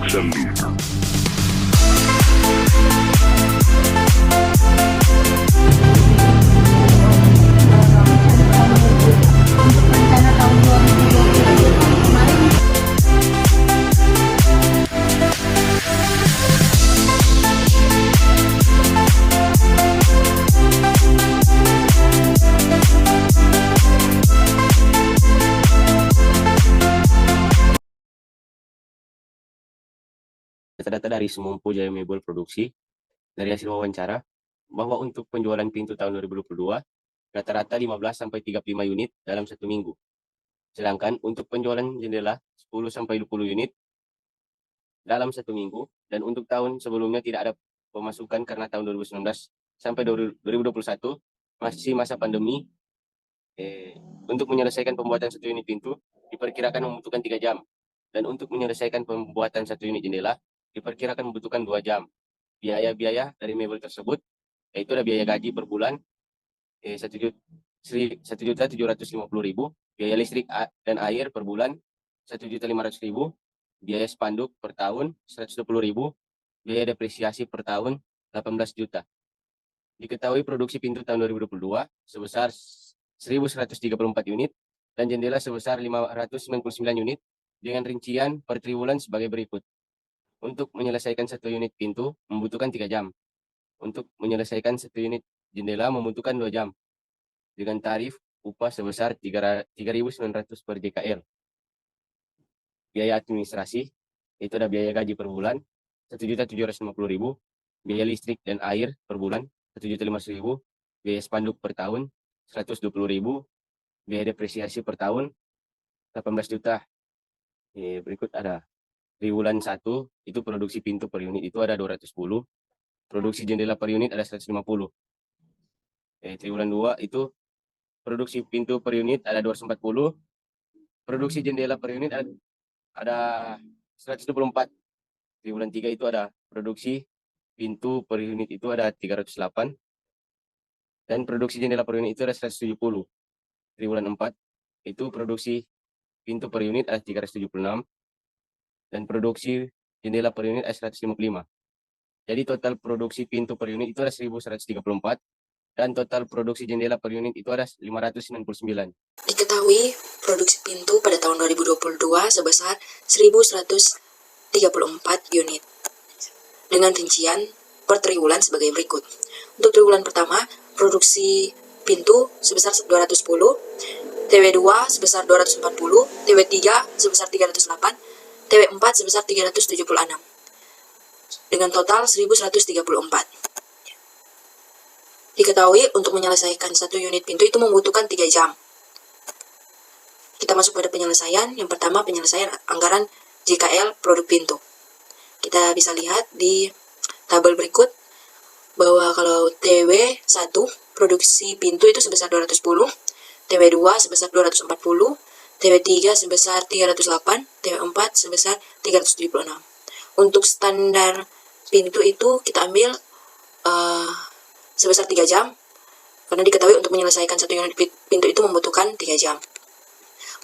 Production. Rencana tahun 2022 kemarin Data-data dari Sumompo Jaya Mebel Produksi dari hasil wawancara bahwa untuk penjualan pintu tahun 2022 rata-rata 15 sampai 35 unit dalam satu minggu. Sedangkan untuk penjualan jendela 10 sampai 20 unit dalam satu minggu, dan untuk tahun sebelumnya tidak ada pemasukan karena tahun 2019 sampai 2021 masih masa pandemi. Untuk menyelesaikan pembuatan satu unit pintu diperkirakan membutuhkan 3 jam, dan untuk menyelesaikan pembuatan satu unit jendela diperkirakan membutuhkan 2 jam. Biaya-biaya dari mebel tersebut yaitu ada biaya gaji per bulan 1.750.000, biaya listrik dan air per bulan 1.500.000, biaya spanduk per tahun 120.000, biaya depresiasi per tahun 18 juta. Diketahui produksi pintu tahun 2022 sebesar 1.134 unit dan jendela sebesar 599 unit dengan rincian per triwulan sebagai berikut. Untuk menyelesaikan satu unit pintu membutuhkan 3 jam. Untuk menyelesaikan satu unit jendela membutuhkan 2 jam. Dengan tarif upah sebesar 3.900 per JKL. Biaya administrasi, itu ada biaya gaji per bulan 1.750.000, biaya listrik dan air per bulan 1.500.000, biaya spanduk per tahun 120.000, biaya depresiasi per tahun 18 juta. Berikut ada triwulan 1 itu produksi pintu per unit itu ada 210, produksi jendela per unit ada 150. Triwulan 2 itu produksi pintu per unit ada 240, produksi jendela per unit ada 124. Triwulan 3 itu ada produksi pintu per unit itu ada 308, dan produksi jendela per unit itu ada 170. Triwulan 4 itu produksi pintu per unit ada 376, dan produksi jendela per unit ada 155. Jadi total produksi pintu per unit itu ada 1.134, dan total produksi jendela per unit itu ada 599. Diketahui produksi pintu pada tahun 2022 sebesar 1.134 unit dengan rincian per triwulan sebagai berikut. Untuk triwulan pertama, produksi pintu sebesar 210, TW2 sebesar 240, TW3 sebesar 308, TW4 sebesar 376 dengan total 1.134. Diketahui untuk menyelesaikan satu unit pintu itu membutuhkan 3 jam. Kita masuk pada penyelesaian. Yang pertama, penyelesaian anggaran JKL produk pintu. Kita bisa lihat di tabel berikut bahwa kalau TW1 produksi pintu itu sebesar 210, TW2 sebesar 240, TW3 sebesar 308, TW4 sebesar 376. Untuk standar pintu itu kita ambil sebesar 3 jam, karena diketahui untuk menyelesaikan satu unit pintu itu membutuhkan 3 jam.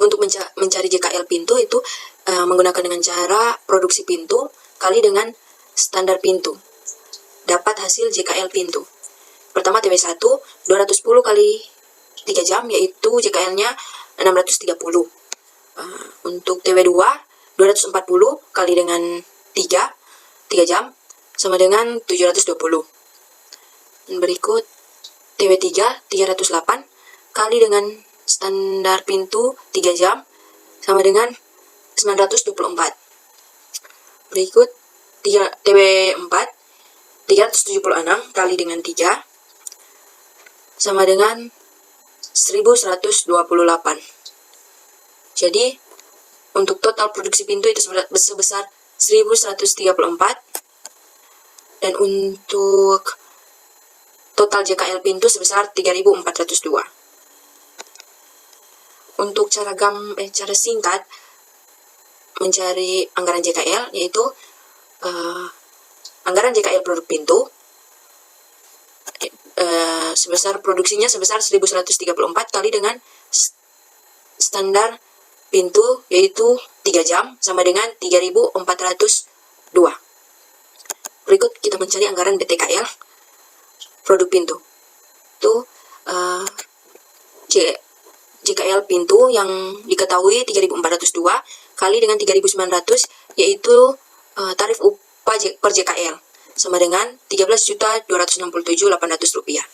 Untuk mencari JKL pintu itu menggunakan dengan cara produksi pintu kali dengan standar pintu. Dapat hasil JKL pintu. Pertama TW1 210 kali 3 jam, yaitu JKL-nya 630. Untuk TW2 240 kali dengan 3 jam sama dengan 720. Dan berikut TW3 308 kali dengan standar pintu 3 jam sama dengan 924. Berikut TW4 376 kali dengan 3 sama dengan 1128. Jadi untuk total produksi pintu itu sebesar 1134, dan untuk total JKL pintu sebesar 3.402. Untuk cara singkat mencari anggaran JKL, yaitu anggaran JKL produk pintu sebesar produksinya sebesar 1.134 kali dengan standar pintu yaitu 3 jam sama dengan 3.402. Berikut kita mencari anggaran BTKL produk pintu. Itu JKL pintu yang diketahui 3.402 kali dengan 3.900, yaitu tarif upah per JKL sama dengan 13.267.800 rupiah.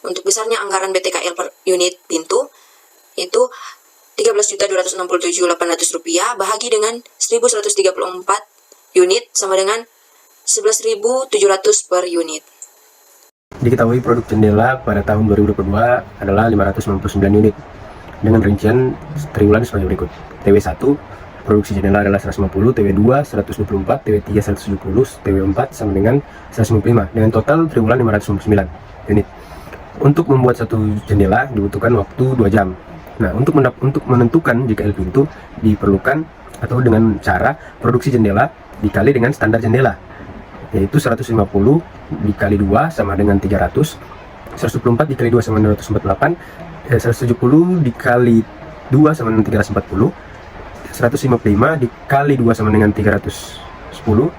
Untuk besarnya anggaran BTKL per unit pintu itu 13.267.800 rupiah bahagi dengan 1.134 unit sama dengan 11.700 per unit. Diketahui produk jendela pada tahun 2022 adalah 599 unit dengan rincian triwulan sebagai berikut. TW1 produksi jendela adalah 150, TW2 124, TW3 170, TW4 sama dengan 155 dengan total triwulan 599 unit. Untuk membuat satu jendela dibutuhkan waktu 2 jam. Nah, untuk menentukan JKL pintu diperlukan atau dengan cara produksi jendela dikali dengan standar jendela, yaitu 150 dikali 2 sama dengan 300, 124 dikali 2 sama dengan 248, 170 dikali 2 sama dengan 340, 155 dikali 2 sama dengan 310,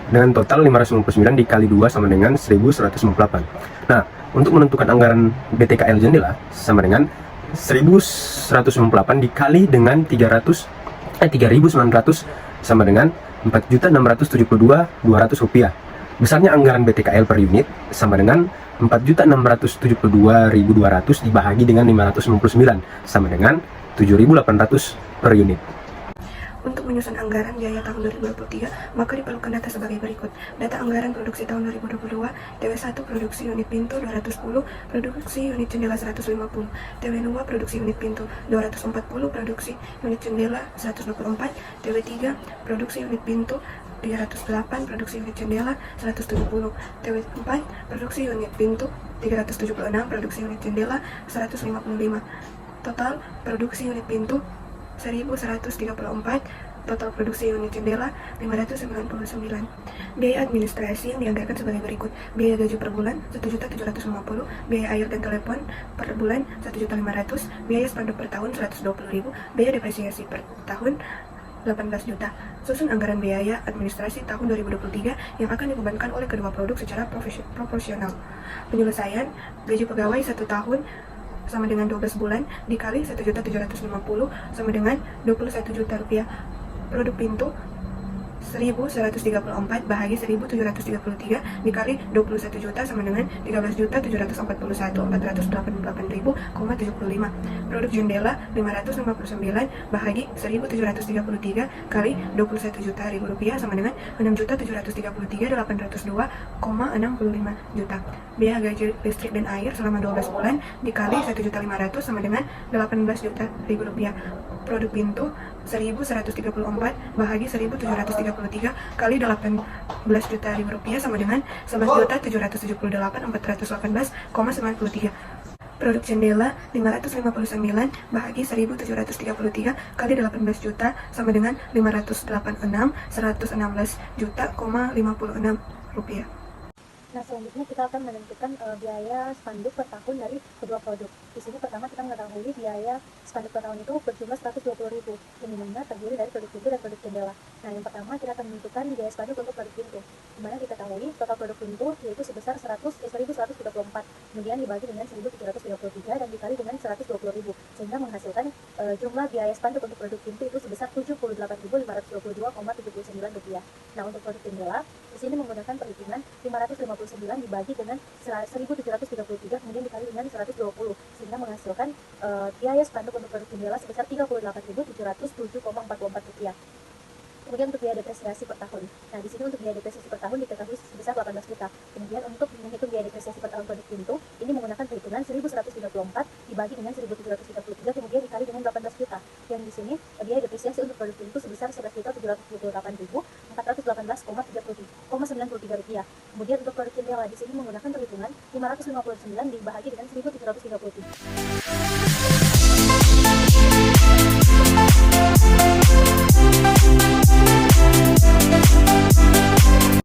dengan total 559 dikali 2 sama dengan 1158. Nah, untuk menentukan anggaran BTKL jendela sama dengan 1158 dikali dengan 3.900 sama dengan 4.672.200 rupiah. Besarnya anggaran BTKL per unit sama dengan 4.672.200 dibahagi dengan 599 sama dengan 7.800 per unit. Untuk menyusun anggaran biaya tahun 2023, maka diperlukan data sebagai berikut. Data anggaran produksi tahun 2022, TW1 produksi unit pintu 210, produksi unit jendela 150, TW2 produksi unit pintu 240, produksi unit jendela 124, TW3 produksi unit pintu 308, produksi unit jendela 170, TW4 produksi unit pintu 376, produksi unit jendela 155. Total produksi unit pintu 1.134, total produksi unit jendela 599. Biaya administrasi yang dianggarkan sebagai berikut: biaya gaji per bulan 1.750, biaya air dan telepon per bulan 1.500, biaya spanduk per tahun 120.000, biaya depresiasi per tahun 18 juta. Susun anggaran biaya administrasi tahun 2023 yang akan dibebankan oleh kedua produk secara proporsional. Penyelesaian gaji pegawai 1 tahun sama dengan 12 bulan dikali 1.750 sama dengan 21 juta rupiah. Produk pintu 1.134 bahagi 1.733 dikali 21 juta sama dengan 13.741.488.075. Produk jendela 559 bahagi 1.733 kali 21 juta rupiah sama dengan 6.733.802,65 juta. Biaya gaji listrik dan air selama 12 bulan dikali 1.500.000 sama dengan 18 juta rupiah. Produk pintu 1.134 bahagi 1.733 kali 18 juta rupiah sama dengan 11.778.418,93. Produk jendela 559 bahagi 1.733 kali 18 juta sama dengan 586.116 juta,56 rupiah. Nah, selanjutnya kita akan menentukan biaya spanduk per tahun dari kedua produk. Di sini pertama kita mengetahui biaya spanduk per tahun itu berjumlah 120.000, yang dimana terdiri dari produk pintu dan produk jendela. Nah, yang pertama kita akan menentukan biaya spanduk untuk produk pintu, dimana kita ketahui total produk pintu yaitu sebesar 1.134, kemudian dibagi dengan 1.733 dan dikali dengan 120.000, sehingga menghasilkan jumlah biaya spanduk untuk produk pintu itu sebesar 78.522,79 rupiah. Nah, untuk produk jendela di sini menggunakan perhitungan 559 dibagi dengan 1.733 kemudian dikali dengan 120, sehingga menghasilkan biaya spanduk untuk produk jendela sebesar 38.707,44 rupiah. Kemudian untuk biaya depresiasi per tahun. Nah, di sini untuk biaya depresiasi per tahun diketahui sebesar 18 juta. Kemudian untuk menghitung biaya depresiasi per tahun produk pintu, ini menggunakan perhitungan 1.134 dibagi dengan 1.733 kemudian dikali dengan 18 juta. Yang di sini biaya depresiasi untuk produk pintu sebesar 11.728.411,93 rupiah. Kemudian untuk produk jendela di sini menggunakan perhitungan 559 dibagi dengan 1.733.